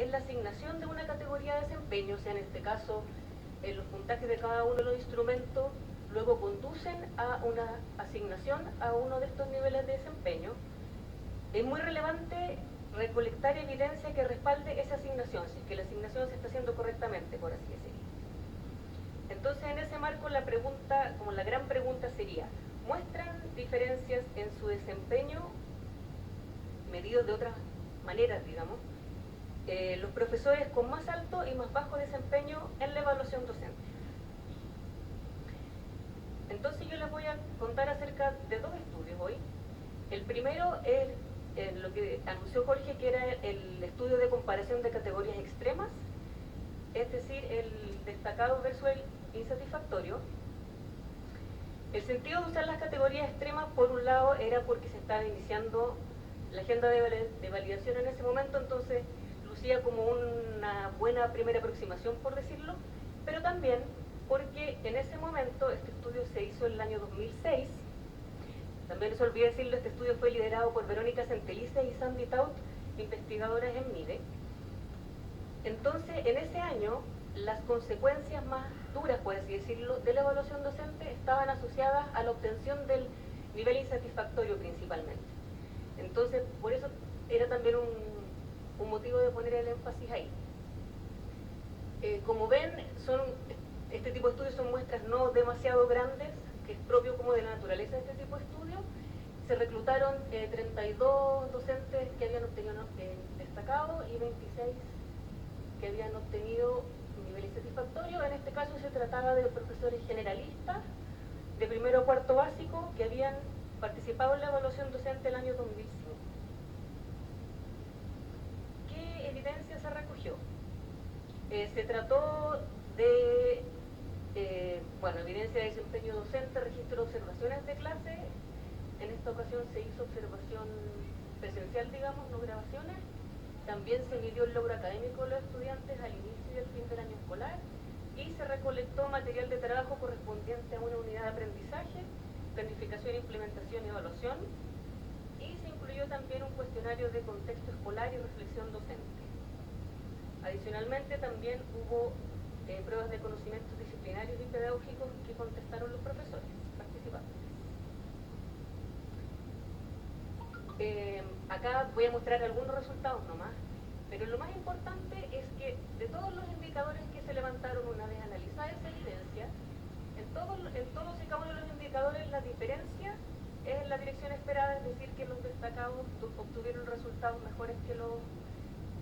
es la asignación de una categoría de desempeño, o sea, en este caso, los puntajes de cada uno de los instrumentos luego conducen a una asignación a uno de estos niveles de desempeño. Es muy relevante recolectar evidencia que respalde esa asignación, si es que la asignación se está haciendo correctamente, por así decirlo. Entonces, en ese marco, la pregunta, como la gran pregunta sería, ¿muestran diferencias en su desempeño, medidos de otras maneras, digamos, los profesores con más alto y más bajo desempeño en la evaluación docente? Entonces yo les voy a contar acerca de dos estudios hoy. El primero es lo que anunció Jorge, que era el estudio de comparación de categorías extremas, es decir, el destacado versus el insatisfactorio. El sentido de usar las categorías extremas, por un lado, era porque se estaba iniciando la agenda de validación en ese momento, entonces lucía como una buena primera aproximación, por decirlo, pero también porque en ese momento, este estudio se hizo en el año 2006, también les olvidé decirlo, este estudio fue liderado por Verónica Santelice y Sandy Taut, investigadoras en MIDE. Entonces, en ese año, las consecuencias más duras, por así decirlo, de la evaluación docente estaban asociadas a la obtención del nivel insatisfactorio principalmente. Entonces, por eso era también un motivo de poner el énfasis ahí. Como ven, este tipo de estudios son muestras no demasiado grandes, que es propio como de la naturaleza de este tipo de estudios. Se reclutaron 32 docentes que habían obtenido destacado y 26 que habían obtenido un nivel insatisfactorio. En este caso se trataba de profesores generalistas de primero a cuarto básico que habían participado en la evaluación docente el año 2005. ¿Qué evidencia se recogió? Se trató de evidencia de desempeño docente, registro de observaciones de clase. En esta ocasión se hizo observación presencial, digamos, no grabaciones. También se midió el logro académico de los estudiantes al inicio y al fin del año escolar, y se recolectó material de trabajo correspondiente a una unidad de aprendizaje, planificación, implementación y evaluación, y se incluyó también un cuestionario de contexto escolar y reflexión docente. Adicionalmente, también hubo pruebas de conocimientos disciplinarios y pedagógicos que contestaron los profesores participantes. Acá voy a mostrar algunos resultados nomás, pero lo más importante es que de todos los indicadores que se levantaron una vez analizada esa evidencia, en todos y cada uno de los indicadores la diferencia es en la dirección esperada, es decir, que los destacados obtuvieron resultados mejores que los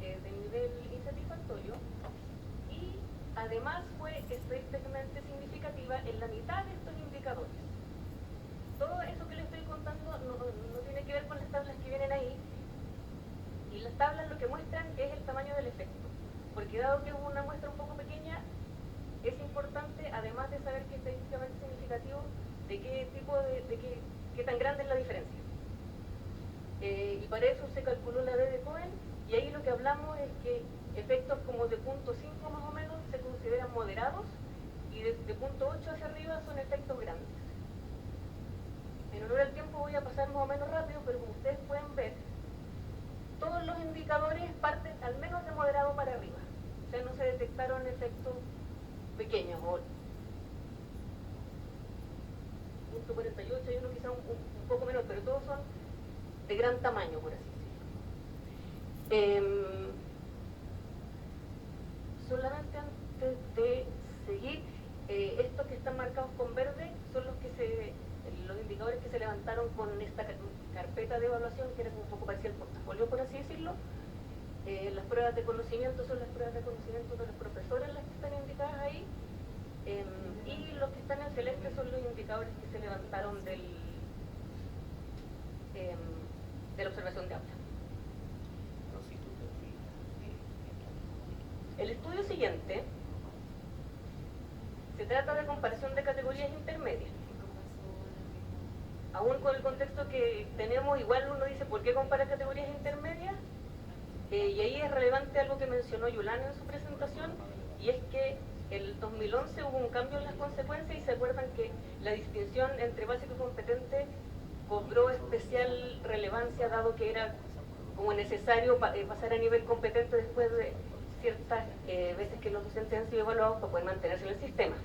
de nivel insatisfactorio, y además fue estadísticamente significativa en la mitad de estos indicadores. Todo eso que les estoy contando no tiene que ver con las tablas que vienen ahí, y las tablas lo que muestran es el tamaño del efecto, porque dado que es una muestra un poco pequeña, es importante, además de saber que es estadísticamente significativo, de qué tan grande es la diferencia. Y para eso se calculó la D de Cohen, y ahí lo que hablamos es que efectos como de 0.5 más o menos se consideran moderados, y de 0.8 hacia arriba son efectos grandes. En honor al tiempo voy a pasar más o menos rápido, pero como ustedes pueden ver, todos los indicadores parten al menos de moderado para arriba. O sea, no se detectaron efectos pequeños, o 0.48, hay uno quizá un poco menos, pero todos son de gran tamaño, por así decirlo. Solamente antes de seguir, estos que están marcados con verde son los indicadores que se levantaron con esta carpeta de evaluación, que era como un poco parecía el portafolio, por así decirlo. Las pruebas de conocimiento son las pruebas de conocimiento de los profesores, las que están indicadas ahí, y los que están en celeste son los indicadores que se levantaron de la observación de aula. El estudio siguiente se trata de comparación de categorías intermedias. Aún con el contexto que tenemos, igual uno dice, ¿por qué comparar categorías intermedias? Y ahí es relevante algo que mencionó Yulana en su presentación, y es que en el 2011 hubo un cambio en las consecuencias, y se acuerdan que la distinción entre básico y competente cobró especial relevancia, dado que era como necesario pasar a nivel competente después ciertas veces que los docentes han sido evaluados para poder mantenerse en el sistema.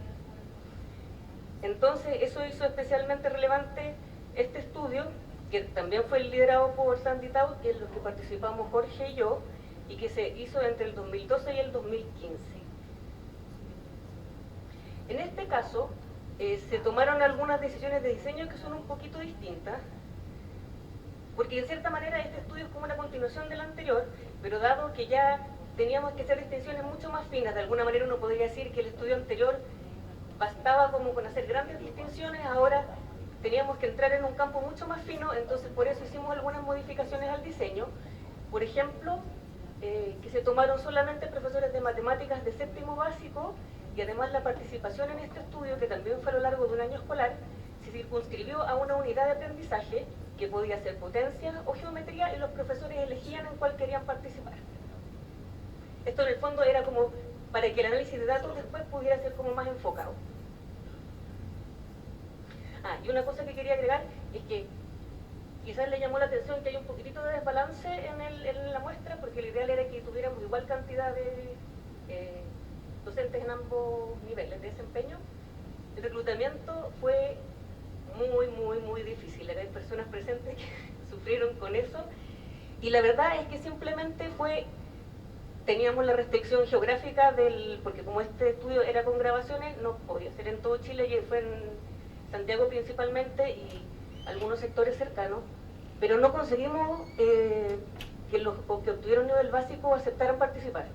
Entonces, eso hizo especialmente relevante este estudio, que también fue liderado por Sandy Taut, en los que participamos Jorge y yo, y que se hizo entre el 2012 y el 2015. En este caso, se tomaron algunas decisiones de diseño que son un poquito distintas, porque de cierta manera este estudio es como una continuación del anterior, pero dado que ya teníamos que hacer distinciones mucho más finas, de alguna manera uno podría decir que el estudio anterior bastaba como con hacer grandes distinciones, ahora teníamos que entrar en un campo mucho más fino, entonces por eso hicimos algunas modificaciones al diseño. Por ejemplo, que se tomaron solamente profesores de matemáticas de séptimo básico, y además la participación en este estudio, que también fue a lo largo de un año escolar, se circunscribió a una unidad de aprendizaje que podía ser potencia o geometría, y los profesores elegían en cuál querían participar. Esto en el fondo era como para que el análisis de datos después pudiera ser como más enfocado. Y una cosa que quería agregar es que quizás le llamó la atención que hay un poquitito de desbalance en la muestra, porque lo ideal era que tuviéramos igual cantidad de docentes en ambos niveles de desempeño. El reclutamiento fue muy difícil. Hay personas presentes que sufrieron con eso, y la verdad es que simplemente teníamos la restricción geográfica porque como este estudio era con grabaciones, no podía ser en todo Chile, y fue en Santiago principalmente y algunos sectores cercanos, pero no conseguimos que los que obtuvieron nivel básico aceptaran participar.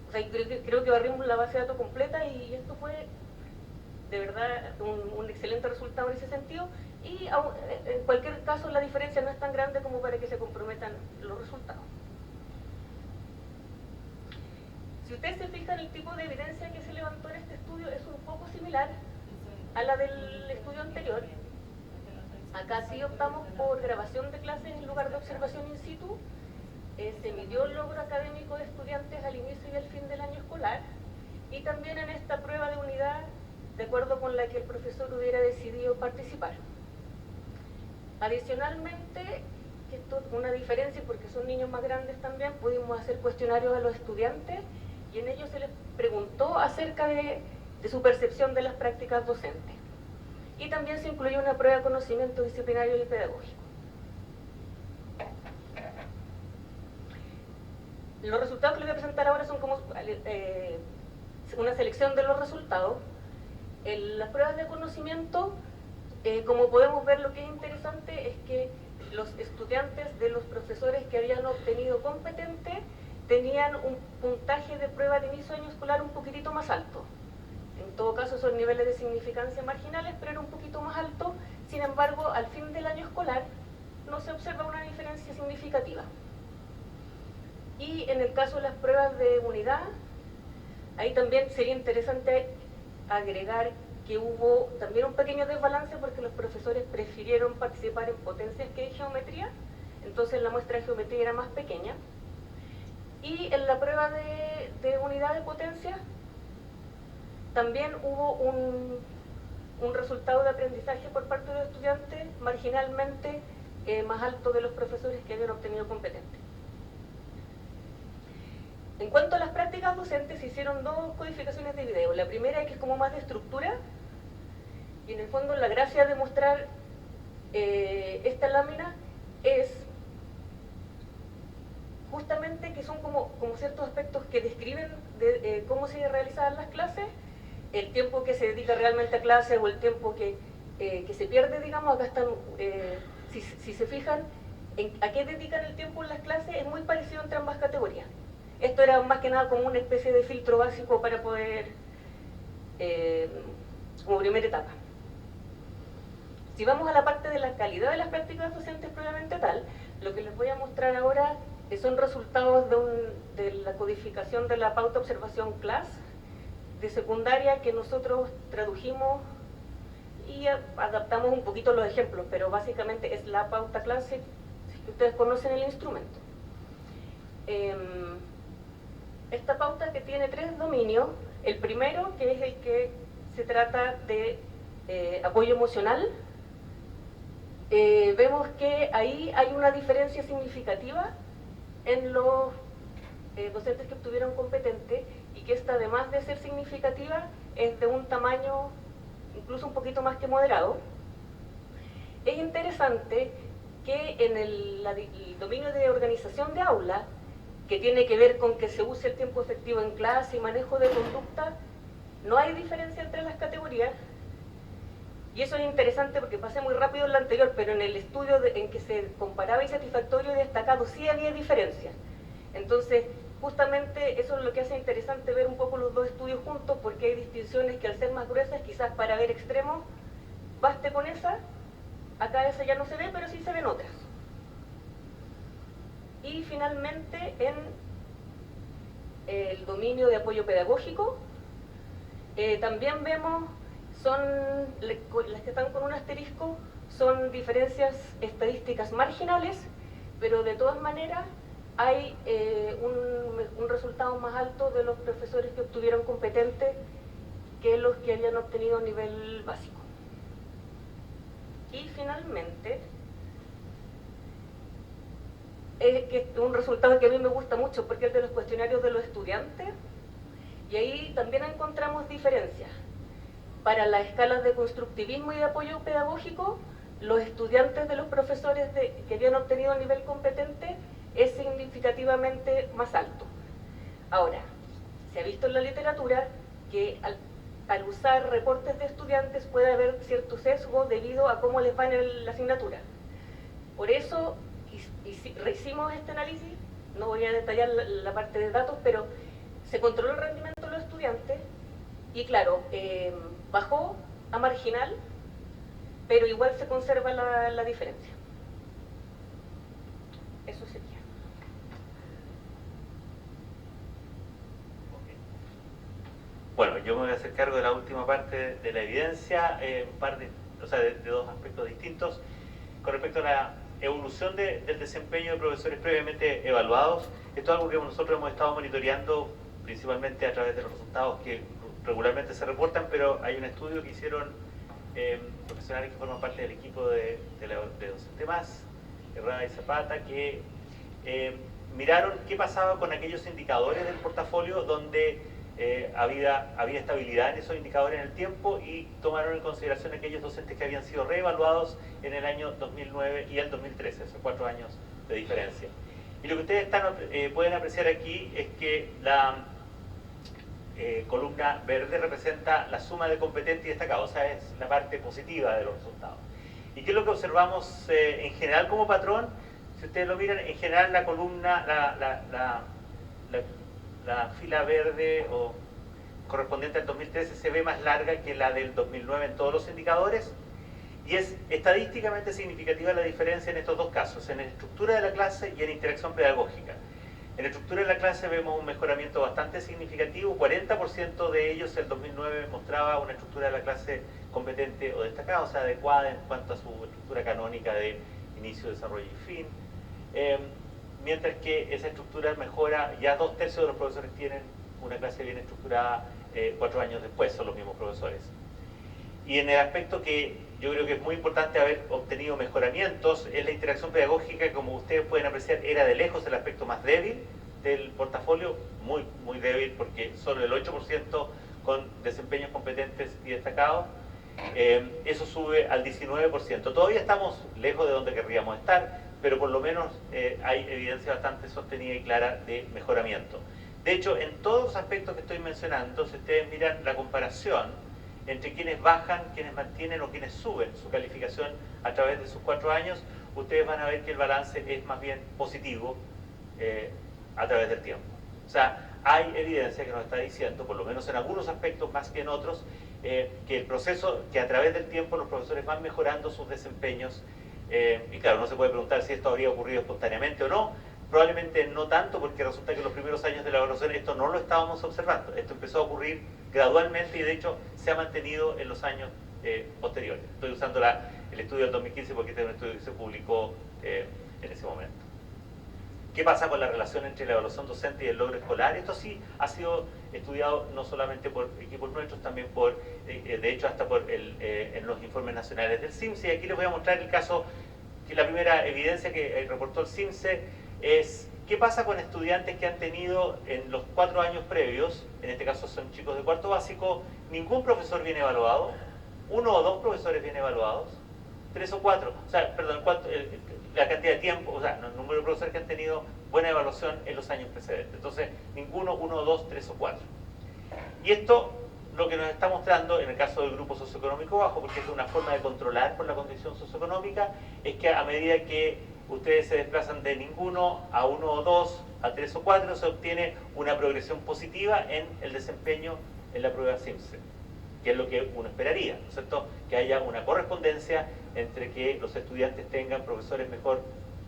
O sea, creo que barrimos la base de datos completa, y esto fue de verdad un excelente resultado en ese sentido, y en cualquier caso la diferencia no es tan grande como para que se comprometan los resultados. Si ustedes se fijan, el tipo de evidencia que se levantó en este estudio es un poco similar a la del estudio anterior. Acá sí optamos por grabación de clases en lugar de observación in situ. Se midió el logro académico de estudiantes al inicio y al fin del año escolar, y también en esta prueba de unidad, de acuerdo con la que el profesor hubiera decidido participar. Adicionalmente, esto es una diferencia porque son niños más grandes también, pudimos hacer cuestionarios a los estudiantes, y en ellos se les preguntó acerca de su percepción de las prácticas docentes. Y también se incluyó una prueba de conocimiento disciplinario y pedagógico. Los resultados que les voy a presentar ahora son como una selección de los resultados. En las pruebas de conocimiento, como podemos ver, lo que es interesante es que los estudiantes de los profesores que habían obtenido competente tenían un puntaje de prueba de inicio de año escolar un poquitito más alto. En todo caso son niveles de significancia marginales, pero era un poquito más alto. Sin embargo, al fin del año escolar no se observa una diferencia significativa. Y en el caso de las pruebas de unidad, ahí también sería interesante agregar que hubo también un pequeño desbalance, porque los profesores prefirieron participar en potencias que en geometría, entonces la muestra de geometría era más pequeña. Y en la prueba de unidad de potencia también hubo un resultado de aprendizaje por parte de los estudiantes marginalmente más alto de los profesores que habían obtenido competente. En cuanto a las prácticas docentes, se hicieron dos codificaciones de video. La primera, que es como más de estructura, y en el fondo la gracia de mostrar esta lámina es justamente que son como ciertos aspectos que describen cómo se realizaban las clases, el tiempo que se dedica realmente a clase o el tiempo que se pierde, digamos. Acá están, si se fijan, a qué dedican el tiempo en las clases, es muy parecido entre ambas categorías. Esto era más que nada como una especie de filtro básico para poder, como primera etapa. Si vamos a la parte de la calidad de las prácticas docentes propiamente tal, lo que les voy a mostrar ahora son resultados de la codificación de la pauta observación class de secundaria, que nosotros tradujimos y adaptamos un poquito los ejemplos, pero básicamente es la pauta class, si ustedes conocen el instrumento. Esta pauta, que tiene 3 dominios, el primero, que es el que se trata de apoyo emocional, vemos que ahí hay una diferencia significativa en los docentes que obtuvieron competente, y que esta, además de ser significativa, es de un tamaño incluso un poquito más que moderado. Es interesante que en el dominio de organización de aula, que tiene que ver con que se use el tiempo efectivo en clase y manejo de conducta, no hay diferencia entre las categorías. Y eso es interesante porque pasé muy rápido en la anterior, pero en el estudio en que se comparaba insatisfactorio y destacado sí había diferencias. Entonces, justamente eso es lo que hace interesante ver un poco los dos estudios juntos, porque hay distinciones que al ser más gruesas, quizás para ver extremos, baste con esa. Acá esa ya no se ve, pero sí se ven otras. Y finalmente, en el dominio de apoyo pedagógico, también vemos, las que están con un asterisco, son diferencias estadísticas marginales, pero de todas maneras hay un resultado más alto de los profesores que obtuvieron competente que los que hayan obtenido nivel básico. Y finalmente, que un resultado que a mí me gusta mucho porque es de los cuestionarios de los estudiantes, y ahí también encontramos diferencias. Para las escalas de constructivismo y de apoyo pedagógico, los estudiantes de los profesores que habían obtenido nivel competente es significativamente más alto. Ahora, se ha visto en la literatura que al usar reportes de estudiantes puede haber cierto sesgo debido a cómo les va en la asignatura. Por eso hicimos este análisis, no voy a detallar la parte de datos, pero se controló el rendimiento de los estudiantes y claro, bajó a marginal, pero igual se conserva la diferencia. Eso sería. Bueno, yo me voy a hacer cargo de la última parte de la evidencia, un par de dos aspectos distintos. Con respecto a la evolución del desempeño de profesores previamente evaluados, esto es algo que nosotros hemos estado monitoreando principalmente a través de los resultados que regularmente se reportan, pero hay un estudio que hicieron profesionales que forman parte del equipo de Docente Más, Herrada y Zapata, que miraron qué pasaba con aquellos indicadores del portafolio donde había estabilidad en esos indicadores en el tiempo, y tomaron en consideración aquellos docentes que habían sido reevaluados en el año 2009 y el 2013, esos 4 años de diferencia. Y lo que ustedes pueden apreciar aquí es que la columna verde representa la suma de competente y destacado, o sea, es la parte positiva de los resultados. ¿Y qué es lo que observamos en general como patrón? Si ustedes lo miran, en general la columna, la fila verde o correspondiente al 2013 se ve más larga que la del 2009 en todos los indicadores, y es estadísticamente significativa la diferencia en estos dos casos, en la estructura de la clase y en interacción pedagógica. En la estructura de la clase vemos un mejoramiento bastante significativo, 40% de ellos el 2009 mostraba una estructura de la clase competente o destacada, o sea, adecuada en cuanto a su estructura canónica de inicio, desarrollo y fin. Mientras que esa estructura mejora, ya 2/3 de los profesores tienen una clase bien estructurada 4 años después, son los mismos profesores. Y en el aspecto que yo creo que es muy importante haber obtenido mejoramientos, es la interacción pedagógica, que como ustedes pueden apreciar era de lejos el aspecto más débil del portafolio, muy débil, porque solo el 8% con desempeños competentes y destacados, eso sube al 19%. Todavía estamos lejos de donde querríamos estar, pero por lo menos hay evidencia bastante sostenida y clara de mejoramiento. De hecho, en todos los aspectos que estoy mencionando, si ustedes miran la comparación entre quienes bajan, quienes mantienen o quienes suben su calificación a través de sus 4 años, ustedes van a ver que el balance es más bien positivo a través del tiempo. O sea, hay evidencia que nos está diciendo, por lo menos en algunos aspectos más que en otros, que el proceso, que a través del tiempo los profesores van mejorando sus desempeños. Y claro, no se puede preguntar si esto habría ocurrido espontáneamente o no. Probablemente no tanto, porque resulta que en los primeros años de la evaluación esto no lo estábamos observando. Esto empezó a ocurrir gradualmente y de hecho se ha mantenido en los años posteriores. Estoy usando el estudio del 2015 porque este es un estudio que se publicó en ese momento. ¿Qué pasa con la relación entre la evaluación docente y el logro escolar? Esto sí ha sido estudiado no solamente por equipos nuestros, también de hecho hasta en los informes nacionales del CIMSE. Y aquí les voy a mostrar el caso, que la primera evidencia que reportó el CIMSE es ¿qué pasa con estudiantes que han tenido en los 4 años previos, en este caso son chicos de cuarto básico, ningún profesor viene evaluado, 1 o 2 profesores vienen evaluados, 3 o 4, o sea, perdón, la cantidad de tiempo, o sea, el número de profesores que han tenido buena evaluación en los años precedentes. Entonces, ninguno, 1 o 2, 3 o 4. Y esto lo que nos está mostrando en el caso del grupo socioeconómico bajo, porque es una forma de controlar por la condición socioeconómica, es que a medida que ustedes se desplazan de ninguno a 1 o 2, a 3 o 4, se obtiene una progresión positiva en el desempeño en la prueba SIMSE, que es lo que uno esperaría, ¿no es cierto? Que haya una correspondencia entre que los estudiantes tengan profesores mejor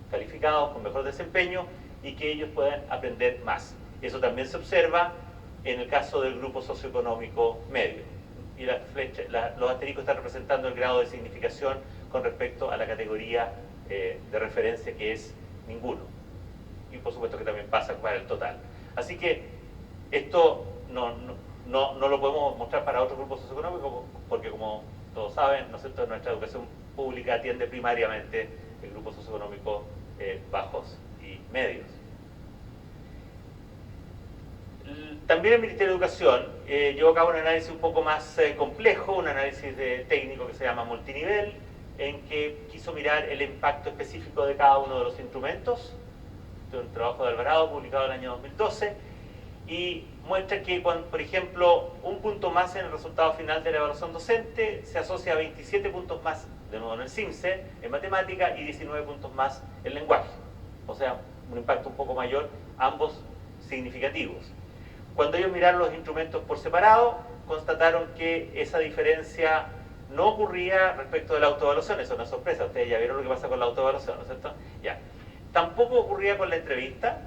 calificados, con mejor desempeño, y que ellos puedan aprender más. Eso también se observa en el caso del grupo socioeconómico medio. Y los asteriscos están representando el grado de significación con respecto a la categoría de referencia, que es ninguno. Y por supuesto que también pasa para el total. Así que esto no lo podemos mostrar para otros grupos socioeconómicos, porque como todos saben, ¿no es cierto?, nuestra educación pública atiende primariamente el grupo socioeconómico bajos y medios. También el Ministerio de Educación llevó a cabo un análisis un poco más complejo, un análisis técnico que se llama multinivel, en que quiso mirar el impacto específico de cada uno de los instrumentos. Este es un trabajo de Alvarado publicado en el año 2012, y muestra que, por ejemplo, un punto más en el resultado final de la evaluación docente se asocia a 27 puntos más, de nuevo en el SIMSE, en matemática, y 19 puntos más en lenguaje. O sea, un impacto un poco mayor, ambos significativos. Cuando ellos miraron los instrumentos por separado, constataron que esa diferencia no ocurría respecto de la autoevaluación. Eso no es sorpresa, ustedes ya vieron lo que pasa con la autoevaluación, ¿no es cierto? Ya. Tampoco ocurría con la entrevista,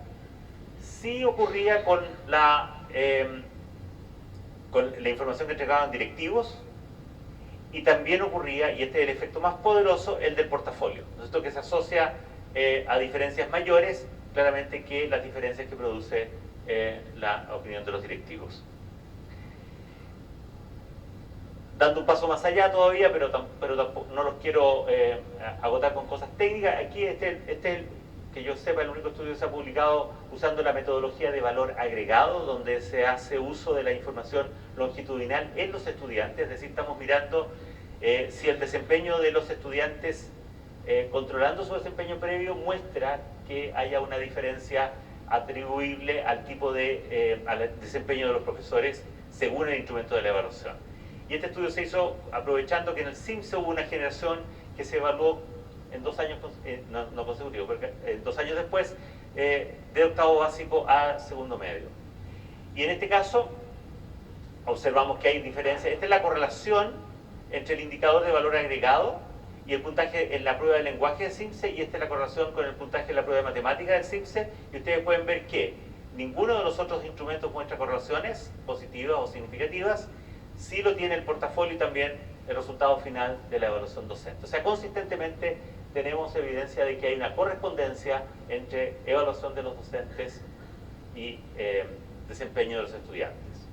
sí ocurría con la información que entregaban directivos, y también ocurría, y este es el efecto más poderoso, el del portafolio, ¿no es cierto?, que se asocia a diferencias mayores, claramente, que las diferencias que produce la opinión de los directivos. Dando un paso más allá todavía, pero tampoco, no los quiero agotar con cosas técnicas. Aquí este es el, que yo sepa, el único estudio que se ha publicado usando la metodología de valor agregado, donde se hace uso de la información longitudinal en los estudiantes. Es decir, estamos mirando si el desempeño de los estudiantes, controlando su desempeño previo, muestra que haya una diferencia atribuible al tipo al desempeño de los profesores según el instrumento de la evaluación. Y este estudio se hizo aprovechando que en el SIMSE hubo una generación que se evaluó en 2 años, no consecutivos, porque 2 años después, de octavo básico a segundo medio. Y en este caso, observamos que hay diferencias. Esta es la correlación entre el indicador de valor agregado y el puntaje en la prueba de lenguaje del SIMSE, y esta es la correlación con el puntaje en la prueba de matemática del SIMSE, y ustedes pueden ver que ninguno de los otros instrumentos muestra correlaciones positivas o significativas. Sí lo tiene el portafolio y también el resultado final de la evaluación docente. O sea, consistentemente tenemos evidencia de que hay una correspondencia entre evaluación de los docentes y desempeño de los estudiantes.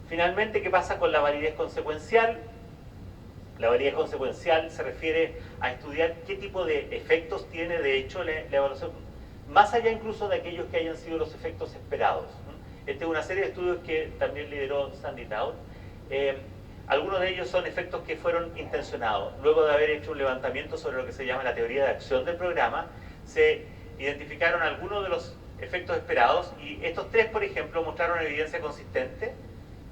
Finalmente, ¿qué pasa con la validez consecuencial? La validez consecuencial se refiere a estudiar qué tipo de efectos tiene de hecho la evaluación, más allá incluso de aquellos que hayan sido los efectos esperados. Esta es una serie de estudios que también lideró Sandy Taut. Algunos de ellos son efectos que fueron intencionados. Luego de haber hecho un levantamiento sobre lo que se llama la teoría de acción del programa, se identificaron algunos de los efectos esperados, y estos 3, por ejemplo, mostraron evidencia consistente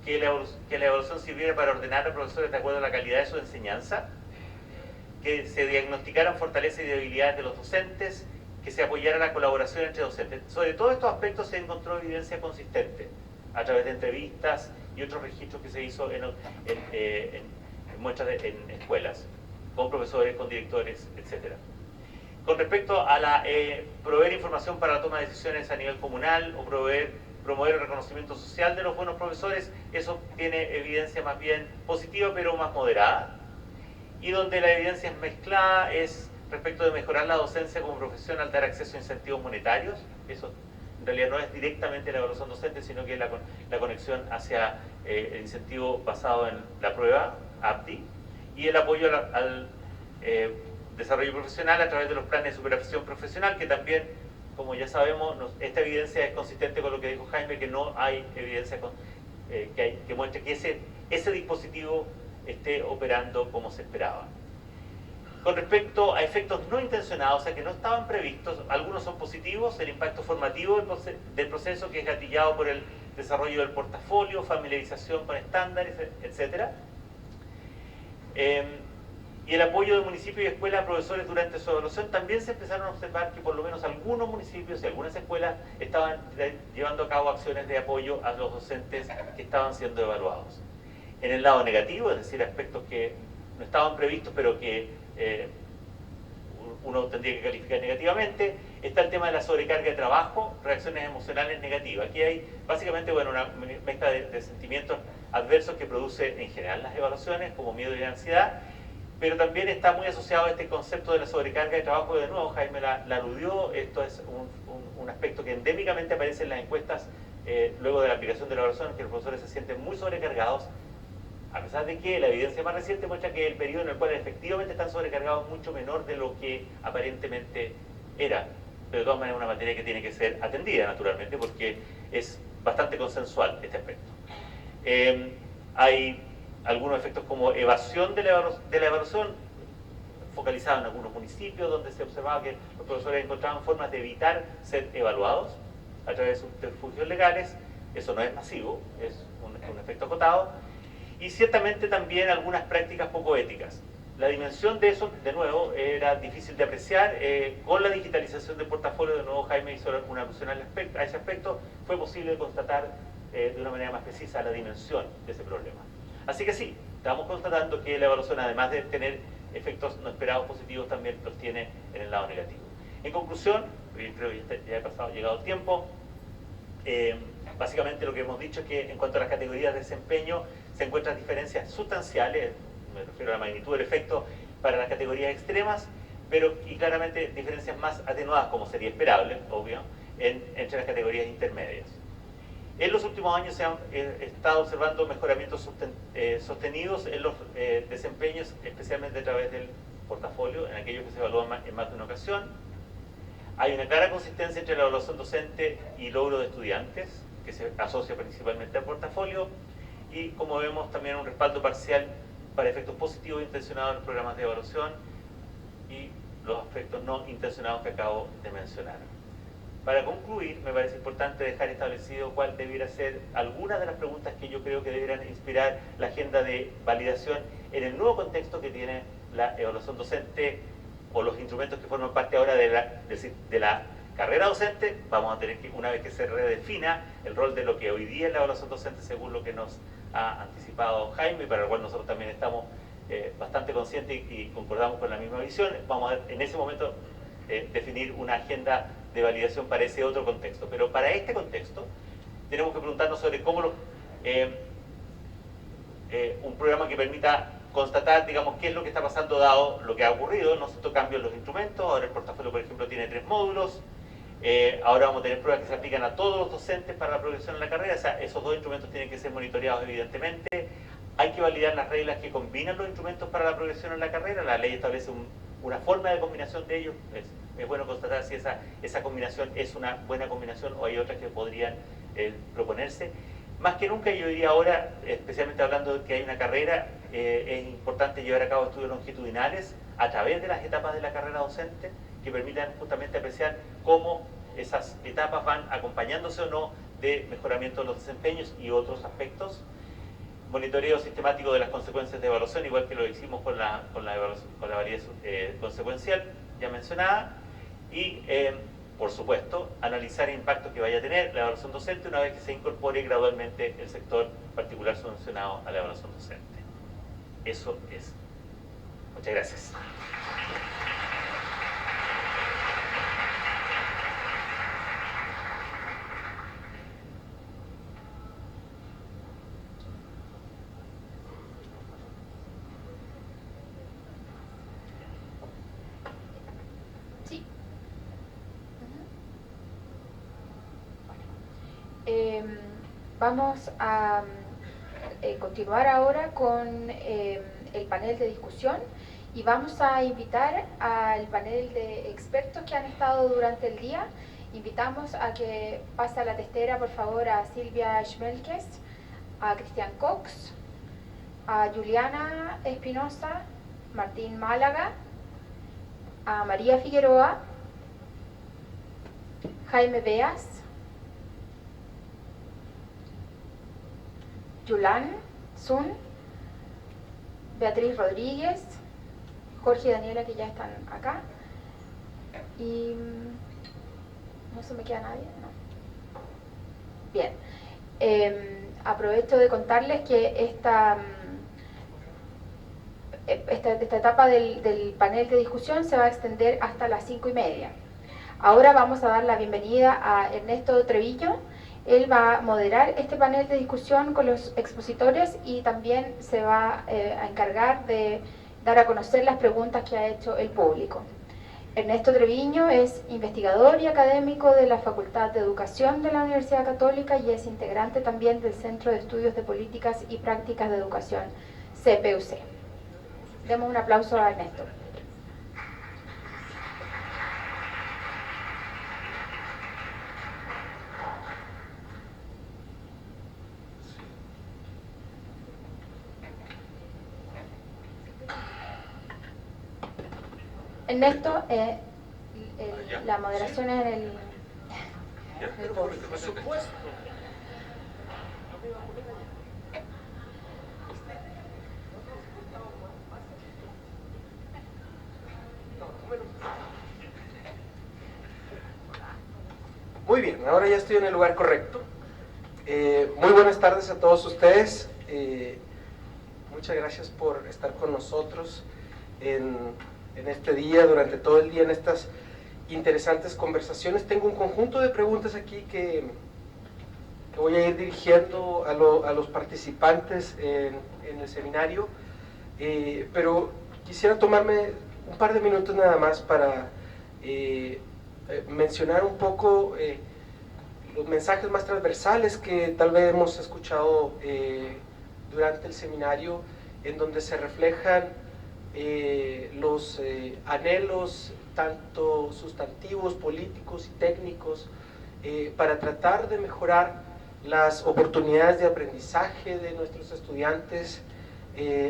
que la evaluación sirviera para ordenar a profesores de acuerdo a la calidad de su enseñanza, que se diagnosticaran fortalezas y debilidades de los docentes, que se apoyara la colaboración entre docentes. Sobre todos estos aspectos se encontró evidencia consistente a través de entrevistas y otros registros que se hizo en muestras en escuelas, con profesores, con directores, etc. Con respecto a proveer información para la toma de decisiones a nivel comunal, o promover el reconocimiento social de los buenos profesores, eso tiene evidencia más bien positiva, pero más moderada. Y donde la evidencia es mezclada es respecto de mejorar la docencia como profesión al dar acceso a incentivos monetarios. Eso en realidad no es directamente la evaluación docente, sino que es la conexión hacia el incentivo basado en la prueba APTI, y el apoyo al desarrollo profesional a través de los planes de superación profesional, que también como ya sabemos, esta evidencia es consistente con lo que dijo Jaime, que no hay evidencia que muestre que ese dispositivo esté operando como se esperaba. Con respecto a efectos no intencionados, o sea que no estaban previstos, algunos son positivos: el impacto formativo del proceso, que es gatillado por el desarrollo del portafolio, familiarización con estándares, etc. Y el apoyo de municipios y escuelas a profesores durante su evaluación. También se empezaron a observar que por lo menos algunos municipios y algunas escuelas estaban llevando a cabo acciones de apoyo a los docentes que estaban siendo evaluados. En el lado negativo, es decir, aspectos que no estaban previstos pero que uno tendría que calificar negativamente, está el tema de la sobrecarga de trabajo, reacciones emocionales negativas. Aquí hay básicamente una mezcla de sentimientos adversos que produce en general las evaluaciones, como miedo y ansiedad, pero también está muy asociado a este concepto de la sobrecarga de trabajo. De nuevo, Jaime la aludió. Esto es un aspecto que endémicamente aparece en las encuestas luego de la aplicación de la evaluación, que los profesores se sienten muy sobrecargados, a pesar de que la evidencia más reciente muestra que el periodo en el cual efectivamente están sobrecargados es mucho menor de lo que aparentemente era. Pero de todas maneras es una materia que tiene que ser atendida, naturalmente, porque es bastante consensual este aspecto. Hay algunos efectos como evasión de la evaluación, focalizado en algunos municipios donde se observaba que los profesores encontraban formas de evitar ser evaluados a través de subterfugios legales. Eso no es masivo, es un efecto acotado. Y ciertamente también algunas prácticas poco éticas. La dimensión de eso, de nuevo, era difícil de apreciar. Con la digitalización del portafolio, de nuevo Jaime hizo una alusión a ese aspecto, fue posible constatar de una manera más precisa la dimensión de ese problema. Así que sí, estamos constatando que la evaluación, además de tener efectos no esperados positivos, también los tiene en el lado negativo. En conclusión, creo que ya he llegado el tiempo, básicamente lo que hemos dicho es que en cuanto a las categorías de desempeño se encuentran diferencias sustanciales, me refiero a la magnitud del efecto para las categorías extremas, y claramente diferencias más atenuadas, como sería esperable, obvio, entre las categorías intermedias. En los últimos años se han estado observando mejoramientos sostenidos en los desempeños, especialmente a través del portafolio, en aquellos que se evalúan en más de una ocasión. Hay una clara consistencia entre la evaluación docente y logro de estudiantes, que se asocia principalmente al portafolio, y como vemos también un respaldo parcial para efectos positivos intencionados en los programas de evaluación y los aspectos no intencionados que acabo de mencionar. Para concluir, me parece importante dejar establecido cuál debiera ser algunas de las preguntas que yo creo que deberán inspirar la agenda de validación en el nuevo contexto que tiene la evaluación docente, o los instrumentos que forman parte ahora de la carrera docente. Vamos a tener que, una vez que se redefina el rol de lo que hoy día es la evaluación docente, según lo que nos ha anticipado Jaime, y para el cual nosotros también estamos bastante conscientes y concordamos con la misma visión, vamos a, en ese momento, definir una agenda de validación para ese otro contexto. Pero para este contexto tenemos que preguntarnos sobre cómo un programa que permita constatar, digamos, qué es lo que está pasando dado lo que ha ocurrido. Nosotros cambiamos los instrumentos. Ahora el portafolio, por ejemplo, tiene 3 módulos. Ahora vamos a tener pruebas que se aplican a todos los docentes para la progresión en la carrera. O sea, esos 2 instrumentos tienen que ser monitoreados, evidentemente. Hay que validar las reglas que combinan los instrumentos para la progresión en la carrera. La ley establece una forma de combinación de ellos. Es bueno constatar si esa combinación es una buena combinación o hay otras que podrían proponerse. Más que nunca, yo diría ahora, especialmente hablando de que hay una carrera, es importante llevar a cabo estudios longitudinales a través de las etapas de la carrera docente, que permitan justamente apreciar cómo esas etapas van acompañándose o no de mejoramiento de los desempeños y otros aspectos. Monitoreo sistemático de las consecuencias de evaluación, igual que lo hicimos con la validez consecuencial ya mencionada, y por supuesto analizar el impacto que vaya a tener la evaluación docente una vez que se incorpore gradualmente el sector particular subvencionado a la evaluación docente. Eso es. Muchas gracias. Vamos a continuar ahora con el panel de discusión y vamos a invitar al panel de expertos que han estado durante el día Invitamos a que pase a la testera, por favor, a Silvia Schmelkes, a Cristian Cox, a Juliana Espinosa, Martín Málaga, a María Figueroa, Jaime Beas, Yulán Sun, Beatriz Rodríguez, Jorge y Daniela, que ya están acá, y no se me queda nadie, no. Bien, aprovecho de contarles que esta etapa del panel de discusión se va a extender hasta las 5:30. Ahora vamos a dar la bienvenida a Ernesto Treviño. Él va a moderar este panel de discusión con los expositores y también se va a encargar de dar a conocer las preguntas que ha hecho el público. Ernesto Treviño es investigador y académico de la Facultad de Educación de la Universidad Católica y es integrante también del Centro de Estudios de Políticas y Prácticas de Educación, CPUC. Demos un aplauso a Ernesto. Ernesto, la moderación es en el Por supuesto. Muy bien, ahora ya estoy en el lugar correcto. Muy buenas tardes a todos ustedes. Muchas gracias por estar con nosotros en este día, durante todo el día, en estas interesantes conversaciones. Tengo un conjunto de preguntas aquí que voy a ir dirigiendo a los participantes en el seminario, pero quisiera tomarme un par de minutos nada más para mencionar un poco los mensajes más transversales que tal vez hemos escuchado durante el seminario, en donde se reflejan los anhelos tanto sustantivos, políticos y técnicos para tratar de mejorar las oportunidades de aprendizaje de nuestros estudiantes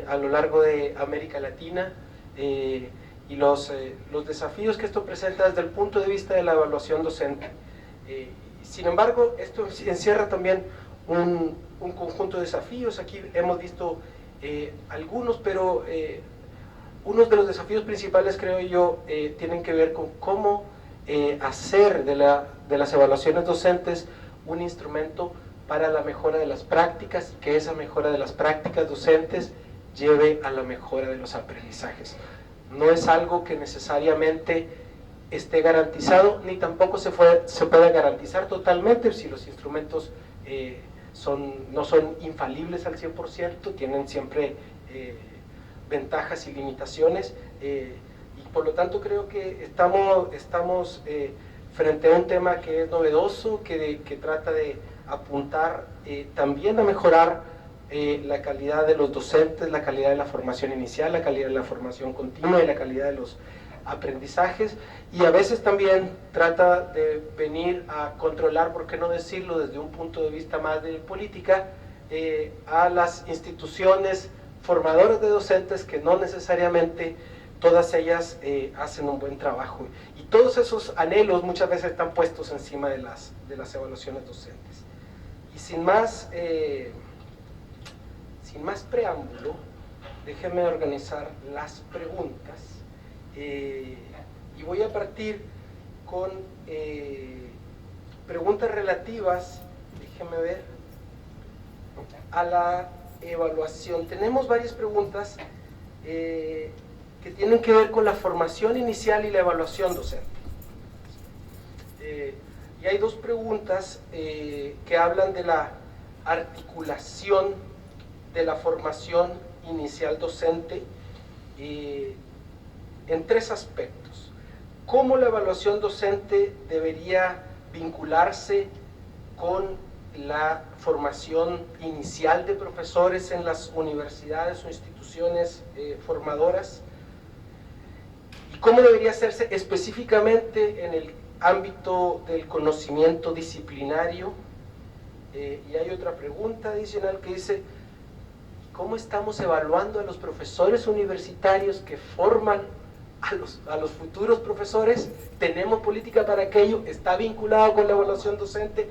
a lo largo de América Latina y los desafíos que esto presenta desde el punto de vista de la evaluación docente. Sin embargo, esto encierra también un conjunto de desafíos. Aquí hemos visto algunos, pero uno de los desafíos principales, creo yo, tienen que ver con cómo hacer de las evaluaciones docentes un instrumento para la mejora de las prácticas, que esa mejora de las prácticas docentes lleve a la mejora de los aprendizajes. No es algo que necesariamente esté garantizado, ni tampoco se puede garantizar totalmente si los instrumentos no son infalibles al 100%, tienen siempre ventajas y limitaciones, y por lo tanto creo que estamos frente a un tema que es novedoso, que trata de apuntar también a mejorar la calidad de los docentes, la calidad de la formación inicial, la calidad de la formación continua y la calidad de los aprendizajes, y a veces también trata de venir a controlar, por qué no decirlo desde un punto de vista más de política, a las instituciones formadoras de docentes, que no necesariamente todas ellas hacen un buen trabajo, y todos esos anhelos muchas veces están puestos encima de las evaluaciones docentes. Y sin más preámbulo, déjenme organizar las preguntas, y voy a partir con preguntas relativas, déjenme ver, a la evaluación. Tenemos varias preguntas que tienen que ver con la formación inicial y la evaluación docente. Y hay dos preguntas que hablan de la articulación de la formación inicial docente en tres aspectos. ¿Cómo la evaluación docente debería vincularse con la formación inicial de profesores en las universidades o instituciones formadoras? ¿Y cómo debería hacerse específicamente en el ámbito del conocimiento disciplinario. Y hay otra pregunta adicional que dice, ¿cómo estamos evaluando a los profesores universitarios que forman a los futuros profesores? ¿Tenemos política para aquello? ¿Está vinculado con la evaluación docente?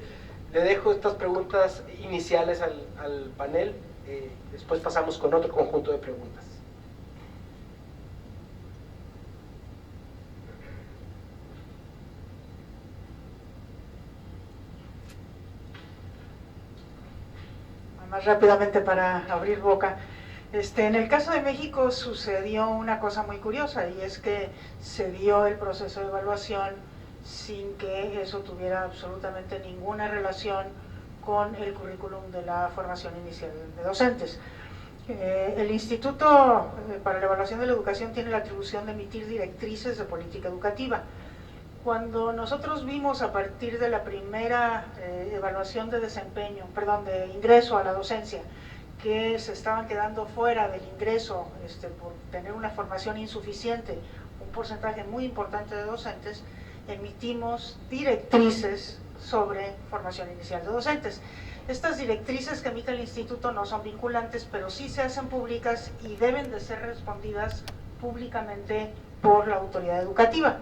Le dejo estas preguntas iniciales al panel, después pasamos con otro conjunto de preguntas. Más rápidamente para abrir boca. En el caso de México sucedió una cosa muy curiosa, y es que se dio el proceso de evaluación sin que eso tuviera absolutamente ninguna relación con el currículum de la formación inicial de docentes. El Instituto para la Evaluación de la Educación tiene la atribución de emitir directrices de política educativa. Cuando nosotros vimos a partir de la primera evaluación de desempeño, de ingreso a la docencia, que se estaban quedando fuera del ingreso por tener una formación insuficiente, un porcentaje muy importante de docentes, emitimos directrices sobre formación inicial de docentes. Estas directrices que emite el instituto no son vinculantes, pero sí se hacen públicas y deben de ser respondidas públicamente por la autoridad educativa.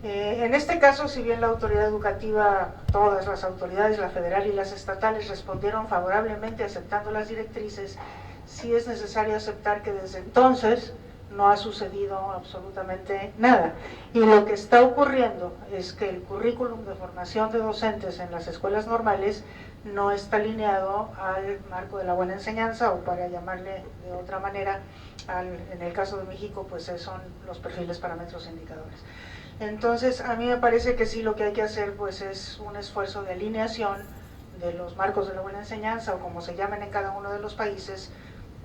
En este caso, si bien la autoridad educativa, todas las autoridades, la federal y las estatales, respondieron favorablemente aceptando las directrices, sí es necesario aceptar que desde entonces no ha sucedido absolutamente nada. Y lo que está ocurriendo es que el currículum de formación de docentes en las escuelas normales no está alineado al marco de la buena enseñanza, o para llamarle de otra manera, en el caso de México, pues son los perfiles, parámetros e indicadores. Entonces, a mí me parece que sí, lo que hay que hacer pues es un esfuerzo de alineación de los marcos de la buena enseñanza, o como se llamen en cada uno de los países,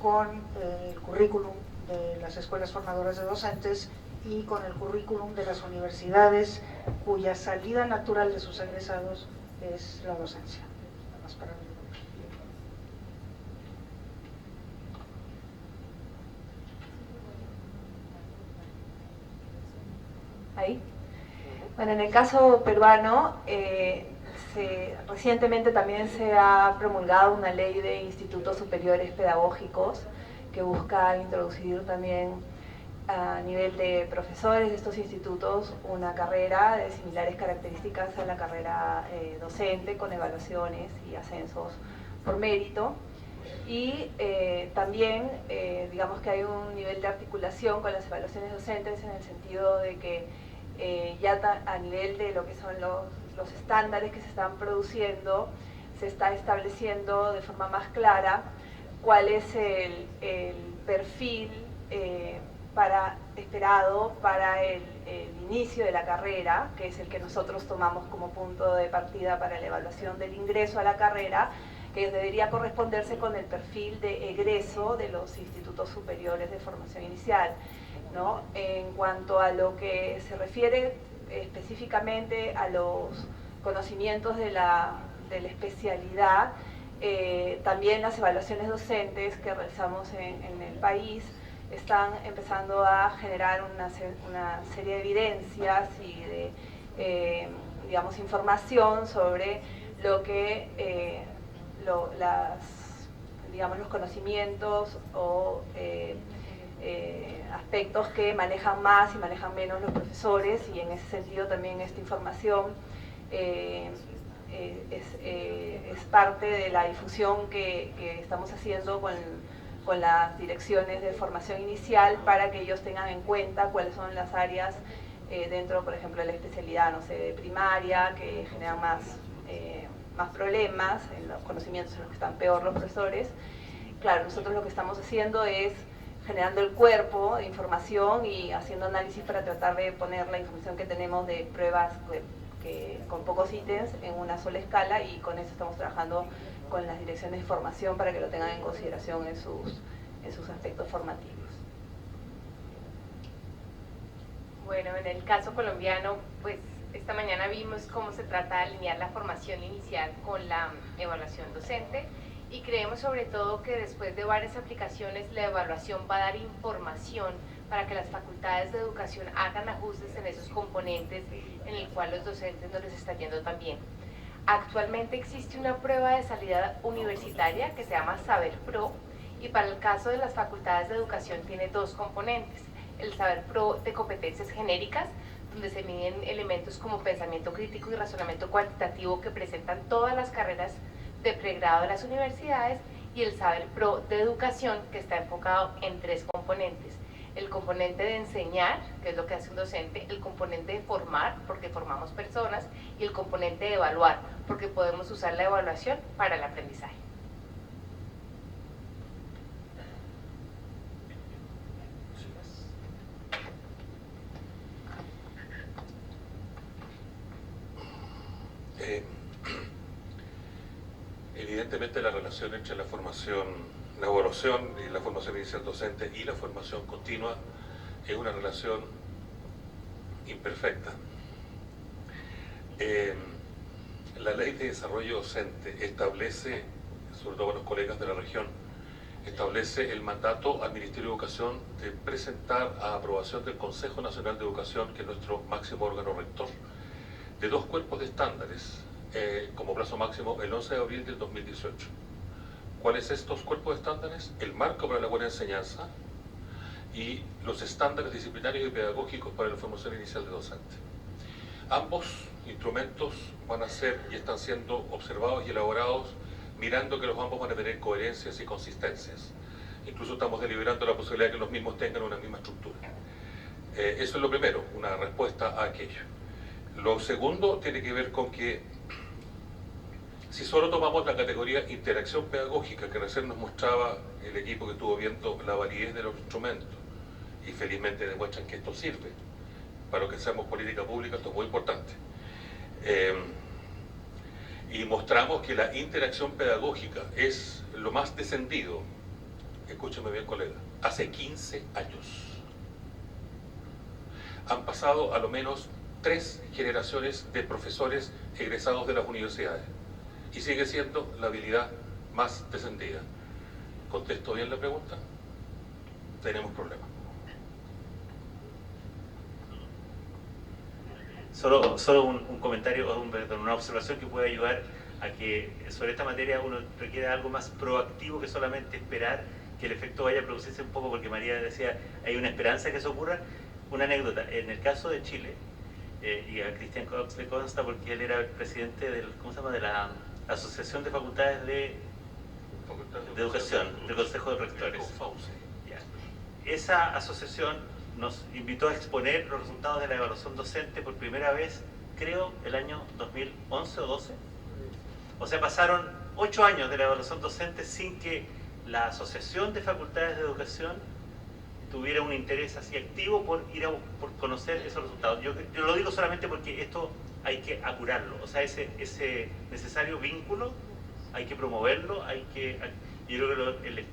con el currículum de las escuelas formadoras de docentes y con el currículum de las universidades cuya salida natural de sus egresados es la docencia. Nada más para mí. Ahí. Bueno, en el caso peruano, recientemente también se ha promulgado una ley de institutos superiores pedagógicos que busca introducir también a nivel de profesores de estos institutos una carrera de similares características a la carrera docente, con evaluaciones y ascensos por mérito. Y también digamos que hay un nivel de articulación con las evaluaciones docentes, en el sentido de que ya a nivel de lo que son los estándares que se están produciendo, se está estableciendo de forma más clara cuál es el perfil esperado para el inicio de la carrera, que es el que nosotros tomamos como punto de partida para la evaluación del ingreso a la carrera, que debería corresponderse con el perfil de egreso de los institutos superiores de formación inicial, ¿no? En cuanto a lo que se refiere específicamente a los conocimientos de la especialidad, también las evaluaciones docentes que realizamos en el país están empezando a generar una serie de evidencias y de digamos, información sobre lo que digamos, los conocimientos o aspectos que manejan más y manejan menos los profesores, y en ese sentido también esta información es parte de la difusión que estamos haciendo con las direcciones de formación inicial, para que ellos tengan en cuenta cuáles son las áreas dentro, por ejemplo, de la especialidad, no sé, de primaria, que generan más problemas, en los conocimientos en los que están peor los profesores. Claro, nosotros lo que estamos haciendo es generando el cuerpo de información y haciendo análisis para tratar de poner la información que tenemos de pruebas con pocos ítems en una sola escala, y con eso estamos trabajando con las direcciones de formación para que lo tengan en consideración en sus aspectos formativos. Bueno, en el caso colombiano, pues esta mañana vimos cómo se trata de alinear la formación inicial con la evaluación docente, y creemos sobre todo que después de varias aplicaciones la evaluación va a dar información para que las facultades de educación hagan ajustes en esos componentes en el cual los docentes no les está yendo tan bien. Actualmente existe una prueba de salida universitaria que se llama Saber Pro, y para el caso de las facultades de educación tiene dos componentes: el Saber Pro de competencias genéricas, donde se miden elementos como pensamiento crítico y razonamiento cuantitativo que presentan todas las carreras de pregrado de las universidades, y el Saber Pro de educación, que está enfocado en tres componentes: el componente de enseñar, que es lo que hace un docente; el componente de formar, porque formamos personas; y el componente de evaluar, porque podemos usar la evaluación para el aprendizaje. Evidentemente la relación entre la formación, la evaluación y la formación inicial docente y la formación continua es una relación imperfecta. La Ley de Desarrollo Docente establece, sobre todo para los colegas de la región, establece el mandato al Ministerio de Educación de presentar a aprobación del Consejo Nacional de Educación, que es nuestro máximo órgano rector, de 2 cuerpos de estándares, como plazo máximo el 11 de abril del 2018. ¿Cuáles son estos cuerpos de estándares? El marco para la buena enseñanza y los estándares disciplinarios y pedagógicos para la formación inicial de docente. Ambos instrumentos van a ser y están siendo observados y elaborados mirando que los ambos van a tener coherencias y consistencias. Incluso estamos deliberando la posibilidad de que los mismos tengan una misma estructura. Eso es lo primero, una respuesta a aquello. Lo segundo tiene que ver con que si solo tomamos la categoría interacción pedagógica, que recién nos mostraba el equipo que estuvo viendo la validez de los instrumentos, y felizmente demuestran que esto sirve para lo que seamos política pública, esto es muy importante. Y mostramos que la interacción pedagógica es lo más descendido, escúcheme bien colega, hace 15 años. Han pasado a lo menos 3 generaciones de profesores egresados de las universidades y sigue siendo la habilidad más descendida. ¿Contesto bien la pregunta? Tenemos problemas. Solo un comentario o una observación que puede ayudar a que sobre esta materia uno requiere algo más proactivo que solamente esperar que el efecto vaya a producirse un poco, porque María decía, hay una esperanza que eso ocurra. Una anécdota, en el caso de Chile, y a Cristian Cox le consta porque él era el presidente del, ¿cómo se llama?, de la Asociación de Facultades de Educación, del Consejo de Rectores. Esa asociación nos invitó a exponer los resultados de la evaluación docente por primera vez, creo, el año 2011 o 12. O sea, pasaron 8 años de la evaluación docente sin que la Asociación de Facultades de Educación tuviera un interés así activo por ir por conocer esos resultados. Yo lo digo solamente porque esto hay que acurarlo, o sea, ese necesario vínculo hay que promoverlo, yo creo que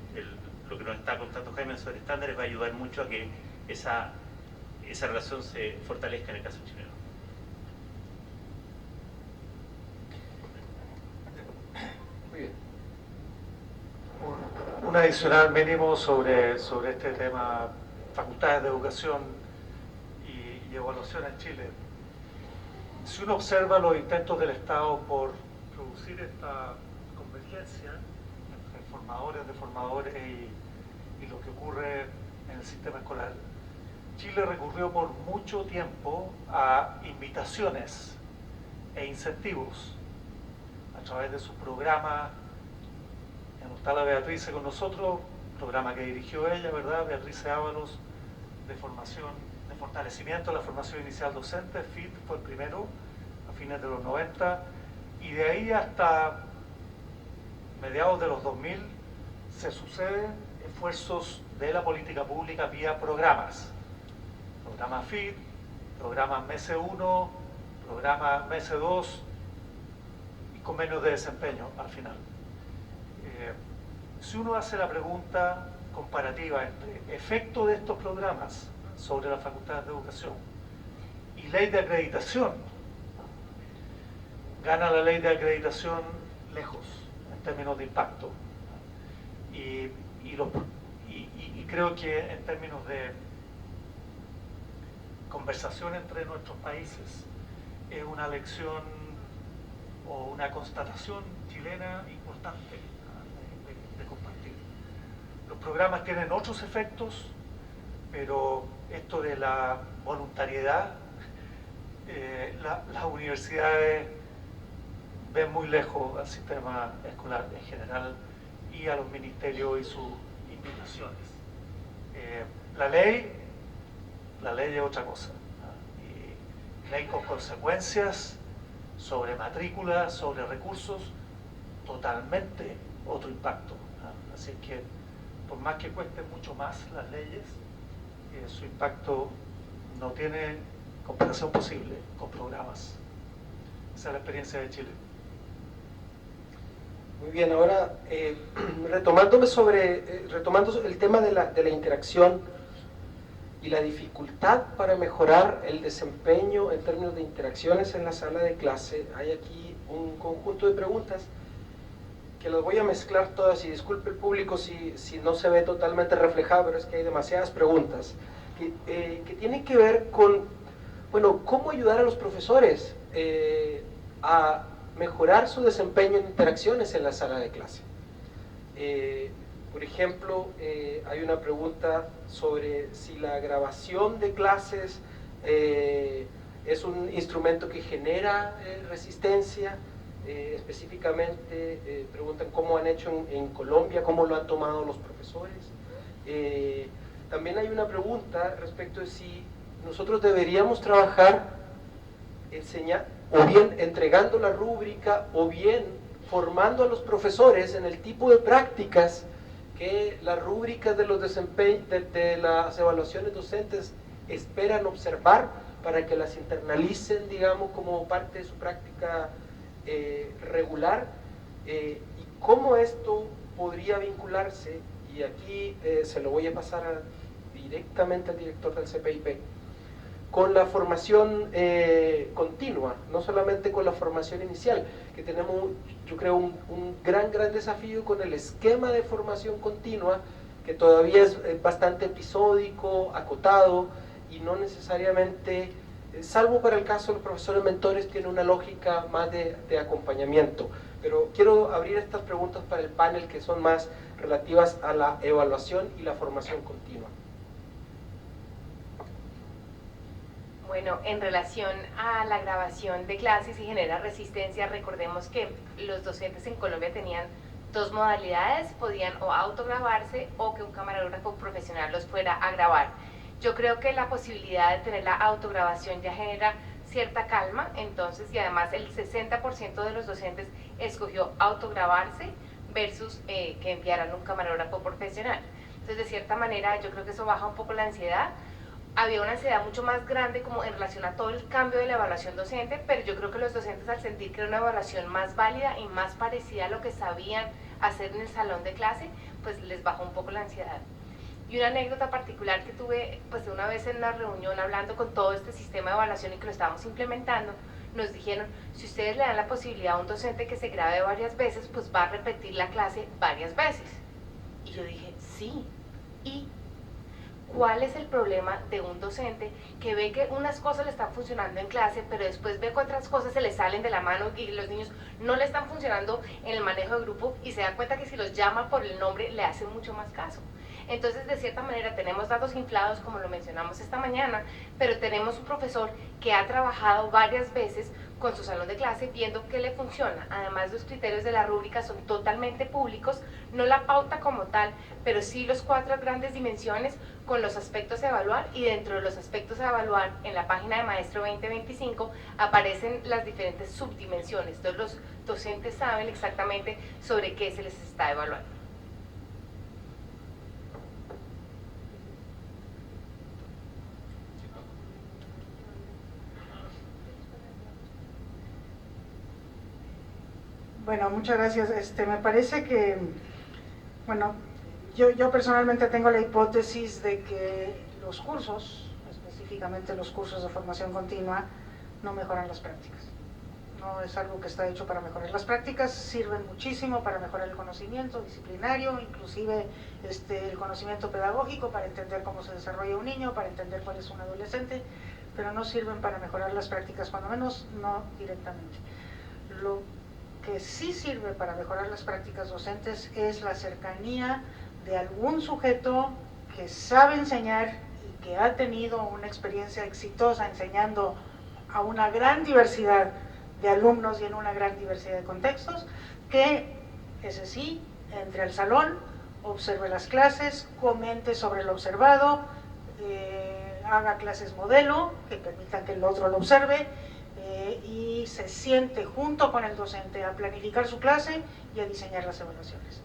lo que nos está contando Jaime sobre estándares va a ayudar mucho a que esa relación se fortalezca en el caso chileno. Muy bien. Un adicional mínimo sobre este tema, facultades de educación y evaluación en Chile. Si uno observa los intentos del Estado por producir esta convergencia entre formadores y lo que ocurre en el sistema escolar, Chile recurrió por mucho tiempo a invitaciones e incentivos a través de su programa. Está la Beatriz con nosotros, programa que dirigió ella, ¿verdad? Beatriz Ábalos, de formación, de fortalecimiento de la formación inicial docente. FIT fue el primero, a fines de los 90, y de ahí hasta mediados de los 2000 se suceden esfuerzos de la política pública vía programas. Programa FIT, programa MS1, programa MS2 y convenios de desempeño al final. Si uno hace la pregunta comparativa entre efecto de estos programas sobre las facultades de educación y ley de acreditación, gana la ley de acreditación lejos en términos de impacto. Y creo que en términos de conversación entre nuestros países es una lección o una constatación chilena importante de compartir. Los programas tienen otros efectos, pero esto de la voluntariedad, las universidades ven muy lejos al sistema escolar en general y a los ministerios y sus invitaciones. La ley es otra cosa, ¿no? Y ley con consecuencias sobre matrículas, sobre recursos, totalmente otro impacto, ¿no? Así que por más que cuesten mucho más las leyes, su impacto no tiene comparación posible con programas. Esa es la experiencia de Chile. Muy bien, ahora retomando el tema de la interacción y la dificultad para mejorar el desempeño en términos de interacciones en la sala de clase, hay aquí un conjunto de preguntas que las voy a mezclar todas, y disculpe el público si no se ve totalmente reflejado, pero es que hay demasiadas preguntas que tienen que ver con, bueno, cómo ayudar a los profesores a mejorar su desempeño en interacciones en la sala de clase. Por ejemplo, hay una pregunta sobre si la grabación de clases es un instrumento que genera resistencia. Específicamente preguntan cómo han hecho en Colombia, cómo lo han tomado los profesores. También hay una pregunta respecto de si nosotros deberíamos trabajar, o bien entregando la rúbrica, o bien formando a los profesores en el tipo de prácticas que las rúbricas de los de las evaluaciones docentes esperan observar para que las internalicen, digamos, como parte de su práctica regular, y cómo esto podría vincularse, y aquí se lo voy a pasar directamente al director del CPIP, con la formación continua, no solamente con la formación inicial, que tenemos, yo creo, un gran desafío con el esquema de formación continua, que todavía es bastante episódico, acotado, y no necesariamente, salvo para el caso de los profesores mentores, tiene una lógica más de acompañamiento. Pero quiero abrir estas preguntas para el panel, que son más relativas a la evaluación y la formación continua. Bueno, en relación a la grabación de clases y genera resistencia, recordemos que los docentes en Colombia tenían dos modalidades: podían o autograbarse o que un camarógrafo profesional los fuera a grabar. Yo creo que la posibilidad de tener la autograbación ya genera cierta calma, entonces, y además el 60% de los docentes escogió autograbarse versus que enviaran un camarógrafo profesional. Entonces, de cierta manera, yo creo que eso baja un poco la ansiedad. Había una ansiedad mucho más grande como en relación a todo el cambio de la evaluación docente, pero yo creo que los docentes, al sentir que era una evaluación más válida y más parecida a lo que sabían hacer en el salón de clase, pues les bajó un poco la ansiedad. Y una anécdota particular que tuve, pues una vez en una reunión hablando con todo este sistema de evaluación y que lo estábamos implementando, nos dijeron: si ustedes le dan la posibilidad a un docente que se grabe varias veces, pues va a repetir la clase varias veces. Y yo dije, sí, ¿y cuál es el problema de un docente que ve que unas cosas le están funcionando en clase, pero después ve que otras cosas se le salen de la mano y los niños no le están funcionando en el manejo de grupo, y se da cuenta que si los llama por el nombre le hacen mucho más caso? Entonces, de cierta manera, tenemos datos inflados, como lo mencionamos esta mañana, pero tenemos un profesor que ha trabajado varias veces con su salón de clase viendo qué le funciona. Además, los criterios de la rúbrica son totalmente públicos, no la pauta como tal, pero sí los 4 grandes dimensiones con los aspectos a evaluar, y dentro de los aspectos a evaluar, en la página de Maestro 2025, aparecen las diferentes subdimensiones. Entonces, los docentes saben exactamente sobre qué se les está evaluando. Bueno, muchas gracias. Me parece que, bueno, yo personalmente tengo la hipótesis de que los cursos, específicamente los cursos de formación continua, no mejoran las prácticas. No es algo que está hecho para mejorar. Las prácticas sirven muchísimo para mejorar el conocimiento disciplinario, inclusive el conocimiento pedagógico, para entender cómo se desarrolla un niño, para entender cuál es un adolescente, pero no sirven para mejorar las prácticas, cuando menos no directamente. Lo que sí sirve para mejorar las prácticas docentes es la cercanía de algún sujeto que sabe enseñar y que ha tenido una experiencia exitosa enseñando a una gran diversidad de alumnos y en una gran diversidad de contextos, que ese sí, entre al salón, observe las clases, comente sobre lo observado, haga clases modelo, que permitan que el otro lo observe, y se siente junto con el docente a planificar su clase y a diseñar las evaluaciones.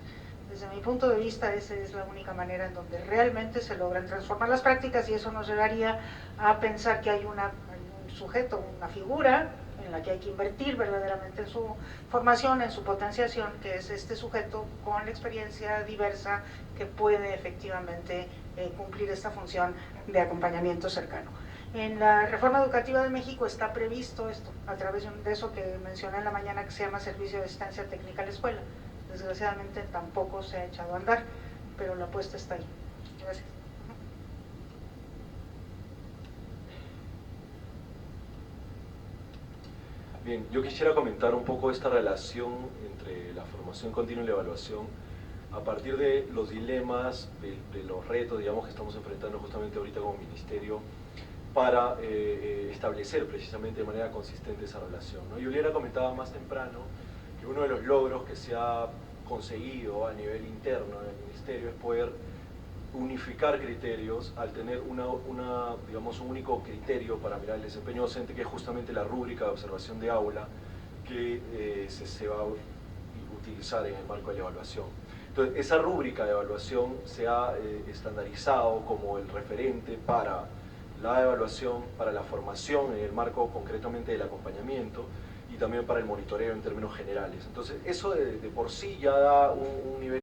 Desde mi punto de vista, esa es la única manera en donde realmente se logran transformar las prácticas, y eso nos llevaría a pensar que hay un sujeto, una figura en la que hay que invertir verdaderamente en su formación, en su potenciación, que es este sujeto con la experiencia diversa que puede efectivamente cumplir esta función de acompañamiento cercano. En la reforma educativa de México está previsto esto, a través de eso que mencioné en la mañana, que se llama Servicio de Asistencia Técnica a la Escuela. Desgraciadamente tampoco se ha echado a andar, pero la apuesta está ahí. Gracias. Bien, yo quisiera comentar un poco esta relación entre la formación continua y la evaluación a partir de los dilemas, de los retos, digamos, que estamos enfrentando justamente ahorita como ministerio para establecer precisamente de manera consistente esa relación, ¿no? Juliana comentaba más temprano que uno de los logros que se ha conseguido a nivel interno del ministerio es poder unificar criterios al tener digamos, un único criterio para mirar el desempeño docente, que es justamente la rúbrica de observación de aula que se va a utilizar en el marco de la evaluación. Entonces, esa rúbrica de evaluación se ha estandarizado como el referente para la evaluación, para la formación en el marco concretamente del acompañamiento y también para el monitoreo en términos generales. Entonces, eso de por sí ya da un nivel